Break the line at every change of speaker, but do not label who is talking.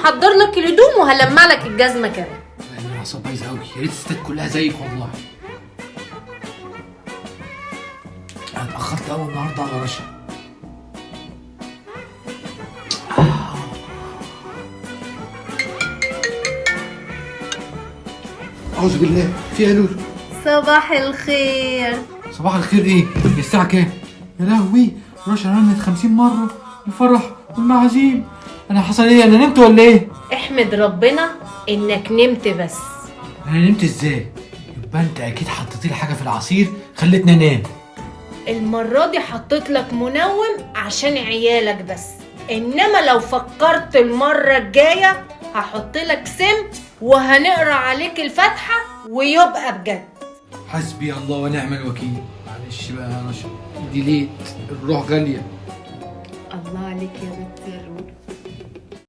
هحضر لك الهدوم وهلمع لك الجزمه كمان.
انا الاعصاب بايظه قوي، يا ريت الستات كلها زيك والله. انا اتاخرت قوي النهارده على رشا. اعوذ بالله، في ايه يا لولو؟
صباح الخير.
صباح الخير ايه؟ الساعه كام؟ يا لهوي، رشا رنت 50 مره الفرح والمعازيم. انا حصل ايه؟ انا نمت ولا ايه؟
احمد ربنا انك نمت بس.
انا نمت ازاي؟ يبقى انت اكيد حطيت لي حاجه في العصير خلتني انام.
المرة دي حطيت لك منوم عشان عيالك بس، انما لو فكرت المرة الجاية هحط لك سم وهنقرا عليك الفاتحة ويبقى بجد.
حسبي الله ونعم الوكيل. معلش بقى يا رشا، دي ليت الروح غاليه.
الله عليك يا بنتي